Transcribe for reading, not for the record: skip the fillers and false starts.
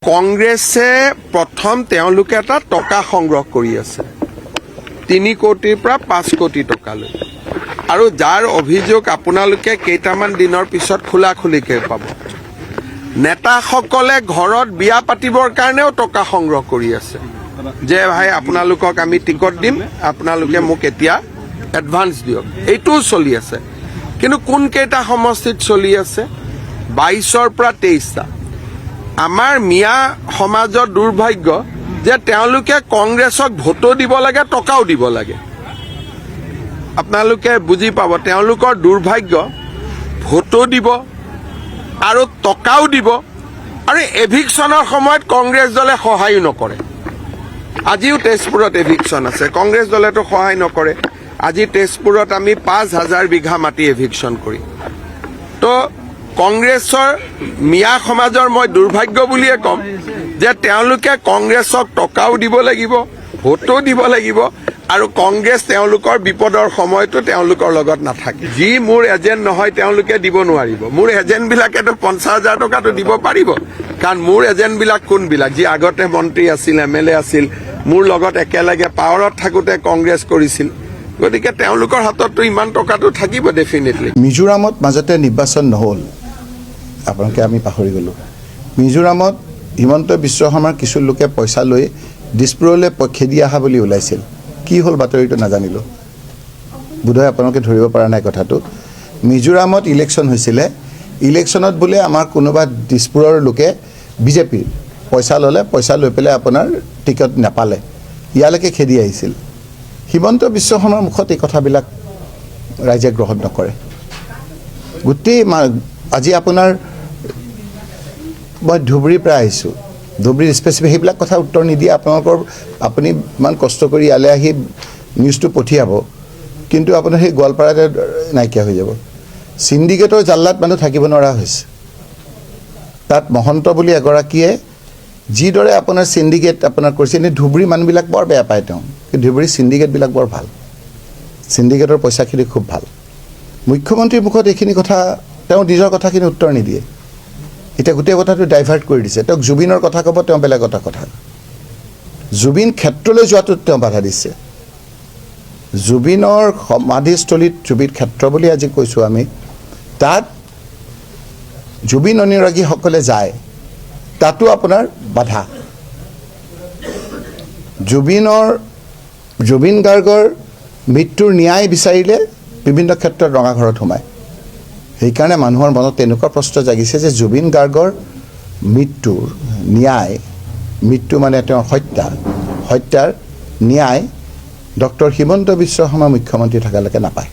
কংগ্ৰেছে প্ৰথম তেওঁলোকে এটা টকা সংগ্ৰহ কৰি আছে 3 কোটিৰ পৰা 5 কোটি টকালৈ আৰু যাৰ অভিযোগ আপোনালোকে কেইটামান দিনৰ পিছত খোলাখুলিকে পাব নেতাসকলে ঘৰত বিয়া পাতিবৰ কাৰণেও টকা সংগ্ৰহ কৰি আছে যে ভাই আপোনালোকক আমি টিকট দিম আপোনালোকে মোক এতিয়া এডভান্স দিয়ক এইটো চলি আছে কিন্তু কোন কেইটা সমষ্টিত চলি আছে 22ৰ পৰা 23টা আমাৰ মিয়া সমাজৰ দুৰ্ভাগ্য যে তেওঁলোকে কংগ্ৰেছক ভোটো দিব লাগে টকাও দিব লাগে আপোনালোকে বুজি পাব তেওঁলোকৰ দুৰ্ভাগ্য ভোটো দিব আৰু টকাও দিব আৰু এভিকশ্যনৰ সময়ত কংগ্ৰেছ দলে সহায় নকৰে আজিও তেজপুৰত এভিকশ্যন আছে কংগ্ৰেছ দলেতো সহায় নকৰে আজি তেজপুৰত আমি 5000 বিঘা মাটি এভিকশ্যন কৰি তো কংগ্ৰেছৰ মিয়া সমাজৰ মই দুৰ্ভাগ্য বুলিয়ে কম যে তেওঁলোকে কংগ্ৰেছক টকাও দিব লাগিব ভোটো দিব লাগিব আৰু কংগ্ৰেছ তেওঁলোকৰ বিপদৰ সময়তো তেওঁলোকৰ লগত নাথাকে যি মোৰ এজেন্ট নহয় তেওঁলোকে দিব নোৱাৰিব মোৰ এজেন্টবিলাকেতো 50,000 টকাটো দিব পাৰিব কাৰণ মোৰ এজেন্টবিলাক কোনবিলাক যি আগতে মন্ত্ৰী আছিল এমএলএ আছিল মোৰ লগত একেলগে পাৱাৰত থাকোতে কংগ্ৰেছ কৰিছিল গতিকে তেওঁলোকৰ হাততো ইমান টকাটো থাকিব ডেফিনেটলি মিজোৰামত মাজতে নিৰ্বাচন নহল আপোনালোকে আমি পাহৰি গলো মিজোৰামত হিমন্ত বিশ্ব শৰ্মাৰ কিছু লোকে পইচা লৈ দিছপুৰলৈ খেদি অহা বুলি ওলাইছিল কি হল বাতৰিটো নাজানিলো বোধহয় আপোনালোকে ধৰিব পৰা নাই কথাটো মিজোৰামত ইলেকশ্যন হৈছিলে ইলেকশ্যনত বোলে আমাৰ কোনোবা দিছপুৰৰ লোকে বিজেপিৰ পইচা ললে পইচা লৈ পেলাই আপোনাৰ টিকট নাপালে ইয়ালৈকে খেদি আহিছিল হিমন্ত বিশ্ব শৰ্মাৰ মুখত এই কথাবিলাক ৰাইজে গ্ৰহণ নকৰে গোটেই আজি আপোনাৰ মই ধুবুৰীৰ পৰা আহিছোঁ ধুবুৰীৰ স্পেচিফিক সেইবিলাক কথা উত্তৰ নিদিয়ে আপোনালোকৰ আপুনি ইমান কষ্ট কৰি ইয়ালৈ আহি নিউজটো পঠিয়াব কিন্তু আপোনাৰ সেই গোৱালপাৰাতে নাইকিয়া হৈ যাব চিণ্ডিকেটৰ জাল্লাত মানুহ থাকিব নোৱাৰা হৈছে তাত মহন্ত বুলি এগৰাকীয়ে যিদৰে আপোনাৰ চিণ্ডিকেট আপোনাৰ কৰিছে এনে ধুবুৰী মানুহবিলাক বৰ বেয়া পায় তেওঁ কিন্তু ধুবুৰী চিণ্ডিকেটবিলাক বৰ ভাল চিণ্ডিকেটৰ পইচাখিনি খুব ভাল মুখ্যমন্ত্ৰীৰ মুখত এইখিনি কথা তেওঁ নিজৰ কথাখিনি উত্তৰ নিদিয়ে এটা গোটেই কথাটো ডাইভাৰ্ট কৰি দিছে তেওঁক জুবিনৰ কথা ক'ব তেওঁ বেলেগ কথা জুবিন ক্ষেত্ৰলৈ যোৱাটো তেওঁ বাধা দিছে জুবিনৰ সমাধিস্থলীত জুবিন ক্ষেত্ৰ বুলি আজি কৈছোঁ আমি তাত জুবিন অনুৰাগীসকলে যায় তাতো আপোনাৰ বাধা জুবিন গাৰ্গৰ মৃত্যুৰ ন্যায় বিচাৰিলে বিভিন্ন ক্ষেত্ৰত ৰঙাঘৰত সোমায় সেইকাৰণে মানুহৰ মনত তেনেকুৱা প্ৰশ্ন জাগিছে যে জুবিন গাৰ্গৰ মৃত্যুৰ ন্যায় মৃত্যু মানে তেওঁৰ হত্যাৰ ন্যায় ডক্টৰ হিমন্ত বিশ্ব শৰ্মা মুখ্যমন্ত্ৰী থকালৈকে নাপায়